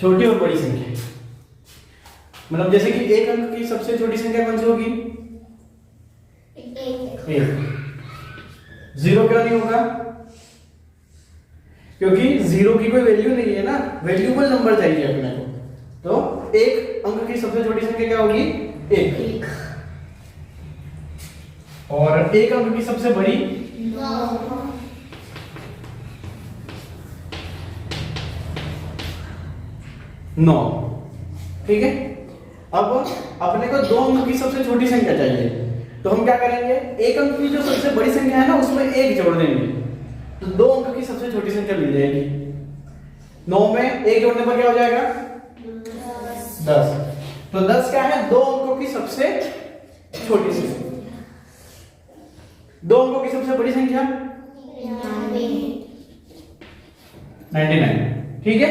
छोटी और बड़ी संख्या। मतलब जैसे कि एक अंक की सबसे छोटी संख्या कौन सी होगी? एक। जीरो क्यों नहीं होगा? क्योंकि जीरो की कोई वैल्यू नहीं है ना, वैल्यूबल नंबर चाहिए अपने को। तो एक अंक की सबसे छोटी संख्या क्या होगी? एक। और एक अंक की सबसे बड़ी? 9। ठीक है। अब अपने को दो अंक की सबसे छोटी संख्या चाहिए, तो हम क्या करेंगे? एक अंक की जो सबसे बड़ी संख्या है ना उसमें एक जोड़ देंगे, तो दो अंक की सबसे छोटी संख्या मिल जाएगी। 9 में एक जोड़ने पर क्या हो जाएगा? 10। तो 10 क्या है? दो अंकों की सबसे छोटी संख्या। दो अंकों की सबसे बड़ी संख्या 99। ठीक है,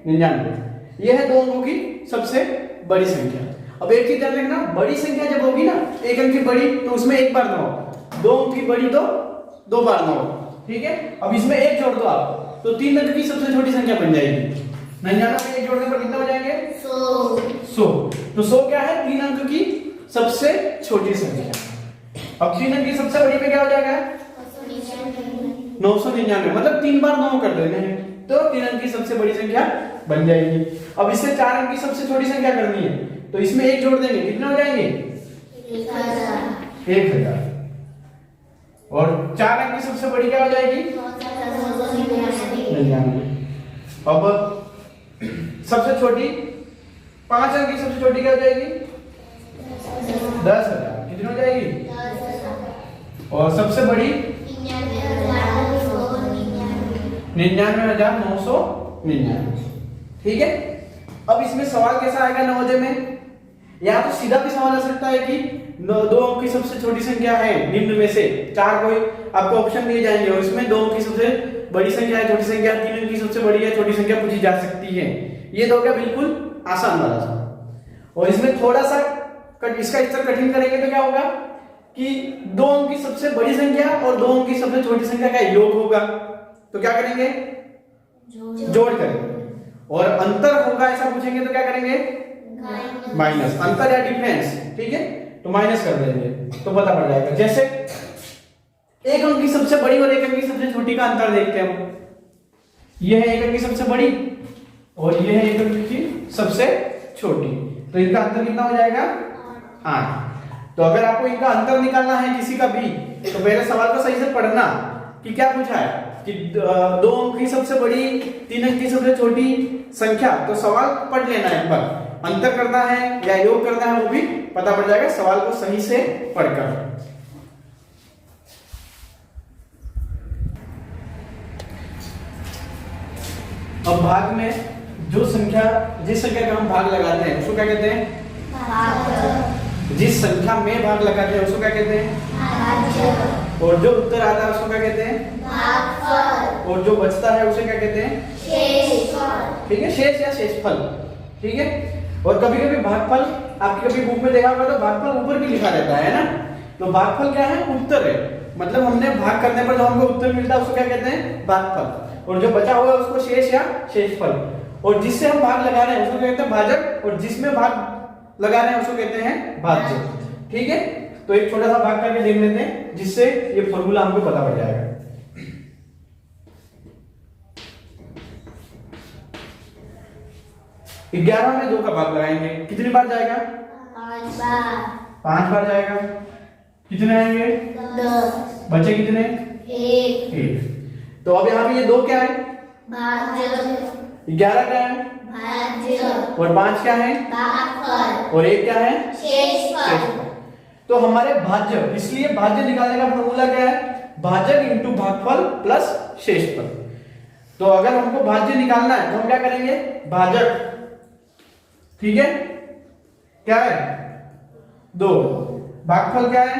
99। यह है दो अंकों की सबसे बड़ी संख्या। अब एक चीज ध्यान रखना, बड़ी संख्या जब होगी ना, एक अंक की बड़ी, तो उसमें एक बार 9, दो अंक की बड़ी तो दो बार 9। ठीक है। अब इसमें एक जोड़ दो आप, तो तीन अंक की सबसे छोटी संख्या बन जाएगी। 99 में एक जोड़ने पर कितना हो जाएंगे? 100। तो 100 क्या है? तीन अंक की सबसे छोटी संख्या। अब तीन अंक की सबसे बड़ी पे क्या हो जाएगा? 999। मतलब तीन बार 9 कर देने हैं, तो तीन अंक की सबसे बड़ी संख्या बन जाएगी। अब इससे चार अंक की सबसे छोटी संख्या करनी है, तो इसमें एक जोड़ देंगे, कितने हो जाएंगे? 1000। और चार अंक की सबसे बड़ी क्या हो जाएगी? 99। अब सबसे छोटी, पांच अंक की सबसे छोटी क्या हो जाएगी? 10,000। कितनी हो जाएगी? और सबसे बड़ी 99,999। ठीक है। अब इसमें सवाल कैसा आएगा नवोदय में? या तो सीधा भी सवाल आ सकता है कि दो अंक की सबसे छोटी संख्या है निम्न में से चार, कोई आपको ऑप्शन दिए जाएंगे और इसमें दो अंक की सबसे बड़ी संख्या है, छोटी संख्या, तीन अंक की सबसे बड़ी है, छोटी संख्या पूछी जा सकती है। ये तो क्या बिल्कुल आसान वाला था। और इसमें थोड़ा सा इसका स्तर कठिन करेंगे तो क्या होगा कि दो अंक की सबसे बड़ी संख्या और दो अंक की सबसे छोटी संख्या का योग होगा, तो क्या करेंगे? जोड़ करेंगे। और अंतर होगा ऐसा पूछेंगे तो क्या करेंगे? माइनस। अंतर या डिफरेंस। ठीक है, तो माइनस कर देंगे तो पता पड़ जाएगा। जैसे एक अंक की सबसे बड़ी और एक अंक की सबसे छोटी का अंतर देखते हैं हम। यह है एक अंक की सबसे बड़ी और यह है एक अंक की सबसे छोटी, तो इनका अंतर कितना हो जाएगा? 8। तो अगर आपको इनका अंतर निकालना है किसी का भी, तो पहले सवाल को सही से पढ़ना कि क्या पूछा है कि दो अंक की सबसे बड़ी, तीन अंक की सबसे छोटी संख्या। तो सवाल पढ़ लेना एक बार, अंतर करना है या योग करना है वो भी पता पड़ जाएगा सवाल को सही से पढ़कर। अब भाग में जो संख्या, जिस संख्या का हम भाग लगाते हैं उसको क्या कहते हैं? भाग। जिस संख्या में भाग लगाते हैं उसको क्या कहते हैं? भाज्य। और जो उत्तर आता है उसको क्या कहते हैं? भागफल। और जो बचता है उसे क्या कहते हैं? शेषफल। ठीक है, शेष या शेषफल। ठीक है। और कभी कभी भागफल आपकी कभी बुक में देखा होगा तो भागफल ऊपर भी लिखा रहता है ना। तो भागफल क्या है? उत्तर है। मतलब हमने भाग करने पर जो हमको उत्तर मिलता है उसको क्या कहते हैं? भागफल। और जो बचा हुआ है उसको शेष या शेषफल। और जिससे हम भाग लगा रहे हैं उसको कहते हैं भाजक, और जिसमें भाग लगा रहे हैं उसको कहते हैं भाज्य। ठीक है। तो एक छोटा सा भाग करके देख लेते हैं जिससे ये फॉर्मूला हमको पता पड़ जाएगा। 11 में 2 का भाग लगाएंगे, कितनी बार जाएगा? 5 बार। 5 बार जाएगा। कितने आएंगे? 10। बचे कितने? 1। तो अब यहाँ पे ये 2 क्या है? भाज्य। 11 क्या है? भाज्य। और 5 क्या है? भागफल। और 1 क्या है? शेषफल। तो हमारे भाज्य, इसलिए भाज्य निकालने का फॉर्मूला क्या है? भाजक इंटू भागफल प्लस शेषफल। तो अगर हमको भाज्य निकालना है तो हम क्या करेंगे? भाजक। ठीक है, क्या है? 2। भागफल क्या है?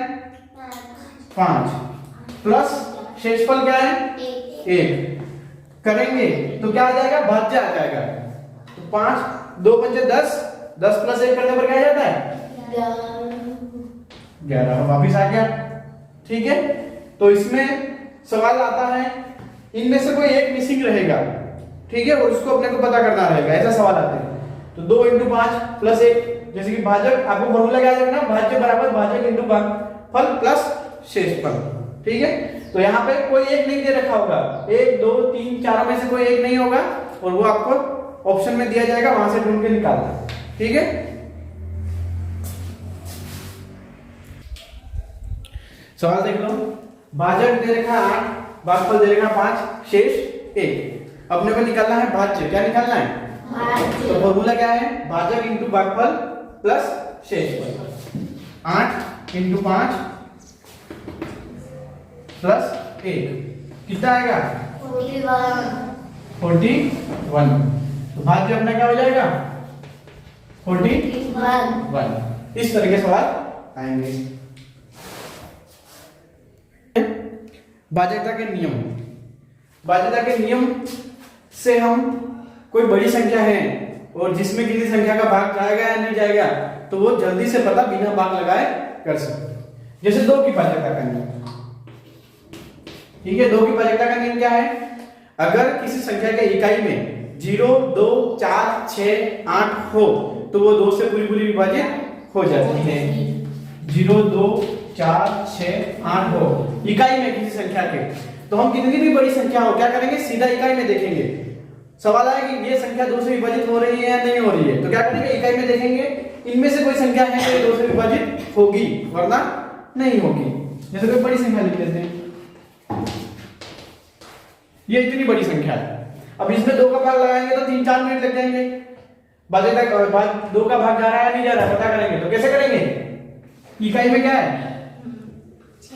5 प्लस शेषफल क्या है? 1 करेंगे तो क्या आ जाएगा? भाज्य आ जाएगा। तो 5, 2 पंचे 10, 10 प्लस 1 करने पर क्या आ जाता है? 11। वापिस आ गया। ठीक है। तो इसमें सवाल आता है इनमें से कोई एक मिसिंग रहेगा। ठीक है, और उसको अपने को पता करना रहेगा, ऐसा सवाल आते हैं। तो 2 × 5 प्लस 1, जैसे कि भाजक आपको फॉर्मूला क्या है ना, भाज्य बराबर भाजक × भागफल प्लस शेषफल। ठीक है, तो यहाँ पे कोई एक नहीं दे रखा होगा, 1 2 3 4 में से कोई एक नहीं होगा, और वो आपको ऑप्शन में दिया जाएगा, वहां से ढूंढ के निकालना। ठीक है, सवाल देख लो, भाजक दे रखा 8, भागफल दे रखा 5, शेष 1। अपने को निकालना है भाज्य, क्या निकालना है? भाज्य। तो फॉर्मूला क्या है? भाजक × भागफल प्लस शेषफल। 8 × 5 प्लस 1 कितना आएगा? 41। तो भाज्य अपना क्या हो जाएगा? 41। इस तरह के सवाल आएंगे। भाज्यता के नियम, भाज्यता के नियम से हम कोई बड़ी संख्या है और जिसमें किसी संख्या का भाग जाएगा या नहीं जाएगा, तो वो जल्दी से पता बिना भाग लगाए कर सकते। जैसे 2 की भाज्यता का नियम। ठीक है, 2 की भाज्यता का नियम क्या है? अगर किसी संख्या के इकाई में 0 2 4 6 8 हो तो वो 2 से पूरी विभाजित हो जाती है। 0 2 4 6 8 हो इकाई में किसी संख्या के, तो हम कितनी भी बड़ी संख्या हो क्या करेंगे? सीधा इकाई में देखेंगे। सवाल आया कि ये संख्या 2 से विभाजित हो रही है या नहीं हो रही है, तो क्या करेंगे? इकाई में देखेंगे, इनमें से कोई संख्या है जो 2 से विभाजित होगी, वरना नहीं होगी। जैसे कोई बड़ी संख्या लिख लेते हैं, ये इतनी बड़ी संख्या है, अब इसमें 2 का भाग लगाएंगे तो 3-4 मिनट लग जाएंगे। भाग 2 का भाग जा रहा है नहीं जा रहा है पता करेंगे, तो कैसे करेंगे? इकाई में क्या है?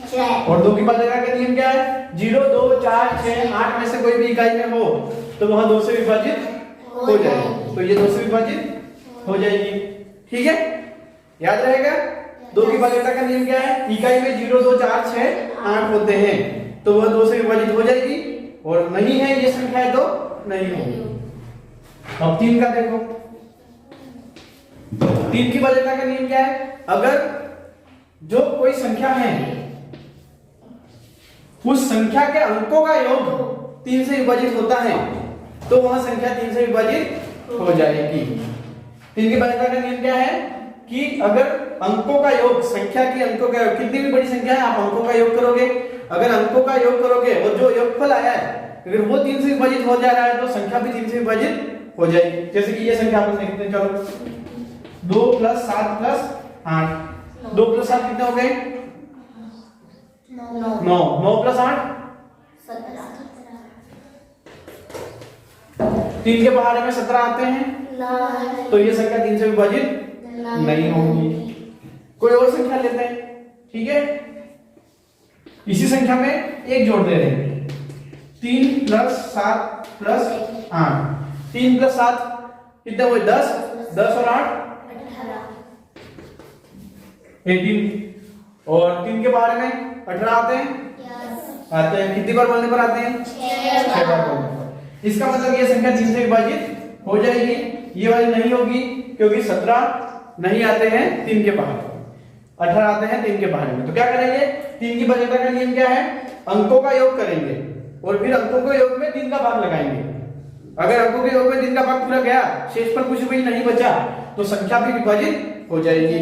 6। और 2 की भाज्यता का नियम क्या है? 0 2 4 6 8 में से कोई भी इकाई में हो तो वहां 2 से विभाजित हो जाएगी, तो ये 2 से विभाजित हो जाएगी। ठीक है, याद रहेगा। 2 की भाज्यता का नियम क्या है? इकाई में 0 2 4 6 8 होते हैं तो वह 2 से विभाजित हो जाएगी, और नहीं है ये संख्या है तो नहीं होगी। अब 3 का देखो, 3 की भाज्यता का नियम क्या है? अगर जो कोई संख्या है उस संख्या के अंकों का योग 3 से विभाजित होता है तो वह संख्या 3 से विभाजित हो जाएगी। 3 की भाज्यता का नियम क्या है कि अगर अंकों का योग, संख्या के अंकों का योग, कितनी भी बड़ी संख्या है आप अंकों का योग करोगे, अगर अंकों का योग करोगे और जो योगफल आया है अगर वो 3 से विभाजित हो जा रहा है तो संख्या भी 3 से विभाजित हो जाएगी। जैसे कि ये संख्या अपन देखते हैं, चलो 2 + 7 + 8, 2 + 7 कितने हो गए? 9। 9 + 8 3 के बाहर में 17 आते हैं, तो ये संख्या 3 से विभाजित नहीं होगी। कोई और संख्या लेते हैं। ठीक है, इसी संख्या में एक जोड़ दे रहे हैं, 3 + 7 + 8। 3 + 7 कितने हुए? 10। 10 और 8 18, और 3 के बारे में 18 आते हैं। आते हैं कितनी बार बोलने पर आते हैं? 6 बार बोलने पर। इसका मतलब ये संख्या 3 से विभाजित हो जाएगी, ये वाली नहीं होगी क्योंकि 17 नहीं आते हैं 3 के बाहर, 18 आते हैं 3 के बाहर में। तो क्या करेंगे? 3 की भाज्यता का नियम क्या है? अंकों का योग करेंगे और फिर अंकों के योग में 3 का भाग लगाएंगे। अगर अंकों के योग में 3 का भाग पूरा गया, शेष पर कुछ भी नहीं बचा, तो संख्या भी विभाजित हो जाएगी।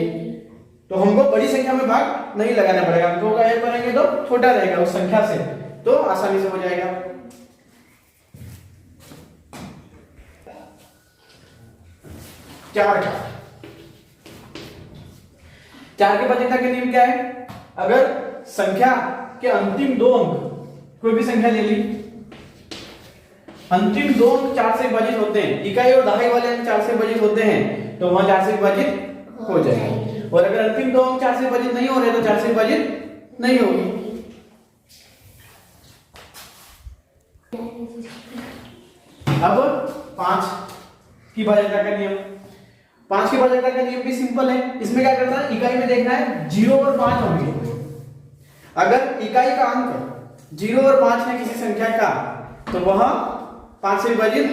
तो हमको बड़ी संख्या में भाग नहीं लगाना पड़ेगा, अंकों का योग करेंगे तो छोटा रहेगा उस संख्या से, तो आसानी से हो जाएगा। 4 का 4 की भाज्यता का नियम क्या है? अगर संख्या के अंतिम 2 अंक, कोई भी संख्या ले ली, अंतिम 2 अंक 4 से विभाजित होते हैं, इकाई और दहाई वाले अंक 4 से विभाजित होते हैं, तो वहां 4 से विभाजित हो जाएगा। और अगर अंतिम 2 अंक 4 से विभाजित नहीं हो रहे तो 4 से विभाजित नहीं होगी। अब 5 की भाज्यता का नियम, 5 की भाज्यता का नियम भी सिंपल है। इसमें क्या करता है? इकाई में देखना है 0 और 5 होंगे। अगर इकाई का अंक 0 और 5 है किसी संख्या का तो वह 5 से विभाजित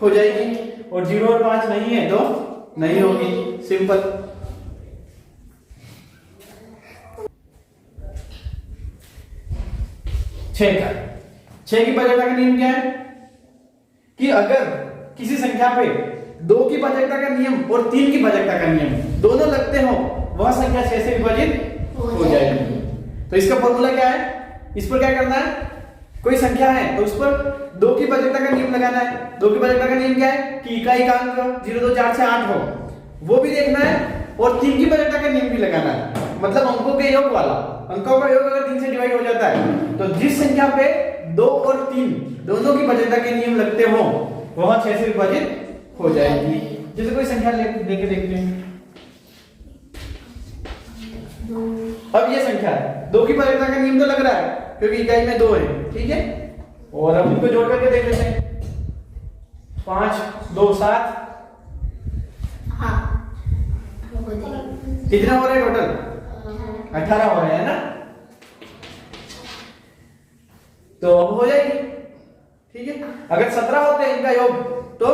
हो जाएगी, और 0 और 5 नहीं है तो नहीं होगी। सिंपल। 6 की भाज्यता का नियम क्या है? कि अगर किसी संख्या पे 2 की भाज्यता का नियम और 3 की भाज्यता का नियम दोनों लगते हो, वह संख्या 6 से विभाजित हो जाएगी। तो इसका फॉर्मूला क्या है, इस पर क्या करना है, कोई संख्या है तो उस पर 2 की भाज्यता का नियम लगाना है। 2 की भाज्यता का नियम क्या है कि इकाई का अंक 0, 2, 4 से 8 हो, वो भी देखना है, और 3 की भाज्यता का नियम भी लगाना है, मतलब अंकों के योग वाला। अंकों का योग अगर 3 से डिवाइड हो जाता है तो जिस संख्या पे 2 और 3 दोनों की भाज्यता के नियम लगते हो वह 6 से विभाजित हो जाएगी। जैसे कोई संख्या लेके देखते हैं, अब ये संख्या है, 2 की भाज्यता का नियम तो लग रहा है क्योंकि इकाई में 2 है, ठीक है। और अब इनको जोड़ करके देख लेते हैं, 5, 2, 7, कितना हो रहा है टोटल, 18 हो रहा है ना। तो अब हो जाएगी, ठीक है। अगर 17 होते हैं इनका योग तो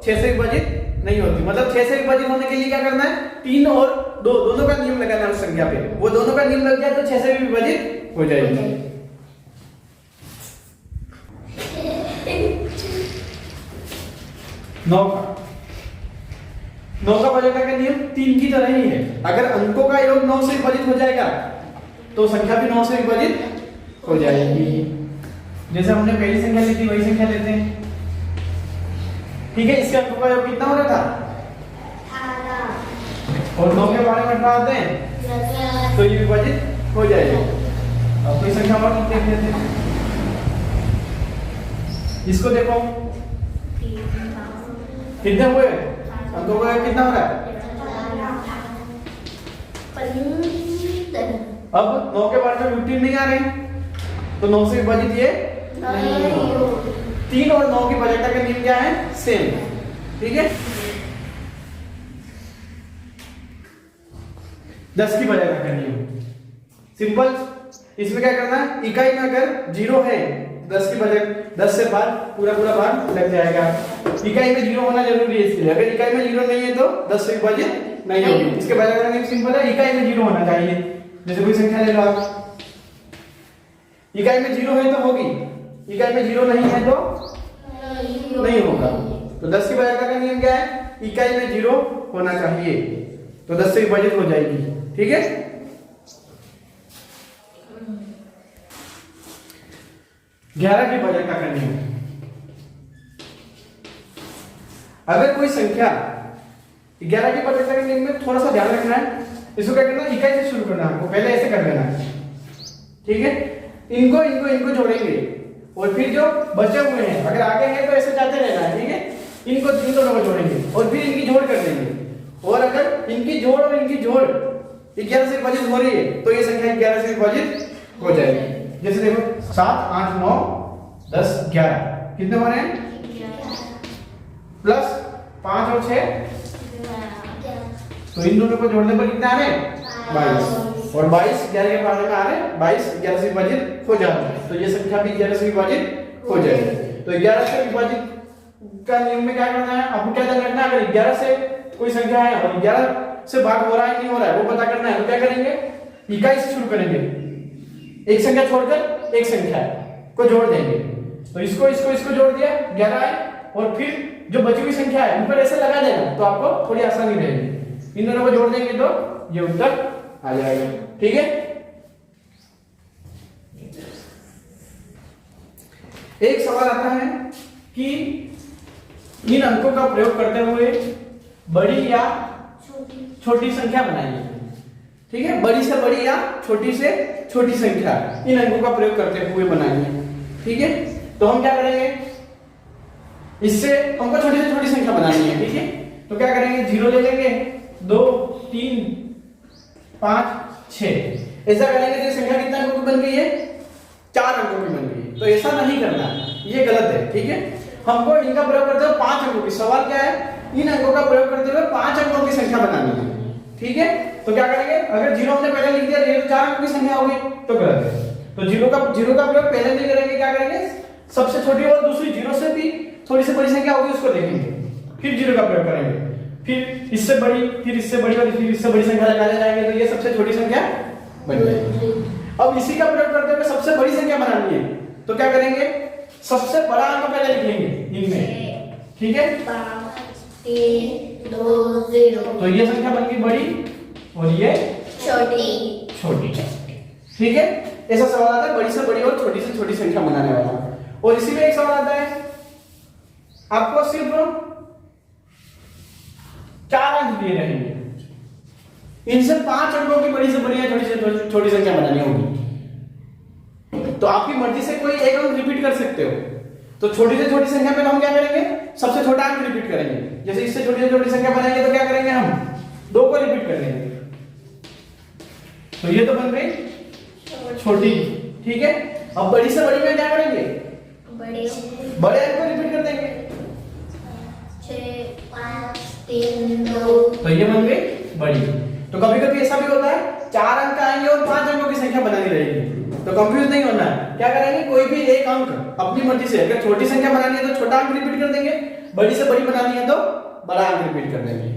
6 से विभाजित नहीं होती, मतलब 6 से विभाजित होने के लिए क्या करना है, 3 और 2 दोनों का नियम लगाना है उस संख्या पे, वो दोनों का नियम लग जाए तो 6 से भी विभाजित हो जाएगी। 9 का भाज्यता का नियम 3 की तरह ही है, अगर अंकों का योग 9 से विभाजित हो जाएगा तो संख्या भी 9 से विभाजित हो जाएगी। जैसे हमने पहली संख्या ली थी वही संख्या लेते हैं, ठीक है। इसके अंकों का योग कितना हो रहा था, 18, और 9 के बारे में 18 आते हैं तो ये विभाजित हो जाएगा। अब कोई संख्या और देख लेते हैं, इसको देखो कितने हुए, अंकों का योग कितना हो रहा है, अब 9 के बारे में 15 नहीं आ रहे तो 9 से विभाजित ये नहीं हो। 3 और 9 की भाज्यता का नियम क्या है, सेम, ठीक है। 10 की भाज्यता का नियम सिंपल, इसमें क्या करना है, इकाई में अगर 0 है 10 की भाज्यता 10 से भाग पूरा भाग लग जाएगा। इकाई में 0 होना जरूरी है इसके लिए, अगर इकाई में 0 नहीं है तो 10 से विभाजित नहीं होगी। इसके भाज्यता का नियम सिंपल है, इकाई में 0 होना चाहिए। जैसे कोई संख्या ले लो आप, इकाई में 0 है तो होगी, इकाई में 0 नहीं है तो नहीं होगा। तो 10 की भाज्यता का नियम क्या है, इकाई में 0 होना चाहिए, तो 10 से विभाजित हो जाएगी, ठीक है। 11 की भाज्यता का नियम, अगर कोई संख्या 11 की भाज्यता के नियम में थोड़ा सा ध्यान रखना है, इसको क्या करना है, इकाई से शुरू करना है, आपको पहले ऐसे कर लेना है, ठीक है। इनको जोड़ेंगे और फिर जो बचे हुए हैं अगर आगे हैं तो ऐसे जाते रहना है, ठीक है। इन दोनों को जोड़ेंगे और फिर इनकी जोड़ कर देंगे, और अगर इनकी जोड़ और इनकी जोड़ 11 से विभाजित हो रही है तो ये संख्या 11 से विभाजित हो जाएगी। जैसे देखो 7, 8, 9, 10, 11 कितने हो रहे हैं, प्लस 5 और 6, तो इन दोनों को जोड़ने पर कितना आ रहे हैं, 22, और 22 11 के बारे में आ रहे हैं, 22 11 से विभाजित हो जाता है, तो ये संख्या भी 11 से विभाजित हो जाएगी। तो 11 से विभाजित का नियम में क्या करना है, आपको क्या ध्यान रखना है, अगर 11 से कोई संख्या है और 11 से भाग हो रहा है नहीं हो रहा है वो पता करना है, तो क्या करेंगे, इकाई से शुरू करेंगे, एक संख्या छोड़कर एक संख्या को जोड़ देंगे। तो इसको जोड़ दिया 11 है, और फिर जो बची हुई संख्या है उन पर ऐसे लगा देना तो आपको थोड़ी आसानी रहेगी। इन दोनों को जोड़ देंगे तो ये उत्तर आ जाएगा, ठीक है। एक सवाल आता है कि इन अंकों का प्रयोग करते हुए बड़ी या छोटी संख्या बनाइए, ठीक है। बड़ी से बड़ी या छोटी से छोटी संख्या इन अंकों का प्रयोग करते हुए बनाइए, ठीक है। तो हम क्या करेंगे, इससे हमको छोटी से छोटी संख्या बनानी है, ठीक है। तो क्या करेंगे, 0 ले लेंगे, 2, 3, 5, 6 ऐसा करेंगे तो संख्या कितना अंकों की बन गई है, 4 अंकों की बन गई है। तो ऐसा नहीं करना, ये गलत है, ठीक है। हमको इनका प्रयोग करते हुए 5 अंकों की, सवाल क्या है, इन अंकों का प्रयोग करते हुए 5 अंकों की संख्या बनानी है, ठीक है। तो क्या करेंगे, अगर 0 हमने पहले लिख दिया ये तो 4 अंकों की संख्या होगी तो गलत है। तो 0 का प्रयोग पहले नहीं करेंगे, क्या करेंगे, सबसे छोटी और दूसरी 0 से भी थोड़ी सी बड़ी संख्या होगी उसको देखेंगे, फिर 0 का प्रयोग करेंगे, फिर इससे बड़ी, फिर इससे बड़ी और फिर इससे बड़ी संख्या लगाने जाएंगे तो ये सबसे छोटी संख्या बन जाएगी। अब इसी का प्रयोग करते हुए सबसे बड़ी संख्या बनानी है तो क्या करेंगे, सबसे बड़ा अंक पहले लिख लेंगे इनमें, ठीक है, 5 3 2 0। तो ये संख्या बन गई बड़ी और ये छोटी। छोटी। ठीक है, ऐसा सवाल आता है बड़ी से बड़ी और छोटी से छोटी संख्या बनाने वाला। और इसी में एक सवाल आता है आपको सिर्फ 4 अंक दिए रहेंगे, इनसे 5 अंकों की बड़ी से बड़ी या छोटी से छोटी संख्या बनानी होगी। तो आपकी मर्जी से कोई एक अंक रिपीट कर सकते हो। तो छोटी से छोटी संख्या पे हम क्या करेंगे, सबसे छोटा अंक रिपीट करेंगे। जैसे इससे छोटी से छोटी संख्या बनाएंगे तो क्या करेंगे, हम 2 को रिपीट कर देंगे। तो ये तो बन गई छोटी। ठीक है, अब बड़ी से बड़ी में क्या करेंगे, बड़े अंक को रिपीट कर देंगे। 6 5 3 2। तो ये बन गई बड़ी। तो कभी कभी ऐसा भी होता है 4 अंक आएंगे और 5 अंकों की संख्या बनानी रहेगी, तो कंफ्यूज नहीं होना है। क्या करेंगे, कोई भी एक अंक अपनी मर्जी से, अगर छोटी संख्या बनानी है तो छोटा अंक रिपीट कर देंगे, बड़ी से बड़ी बनानी है तो बड़ा अंक रिपीट कर देंगे।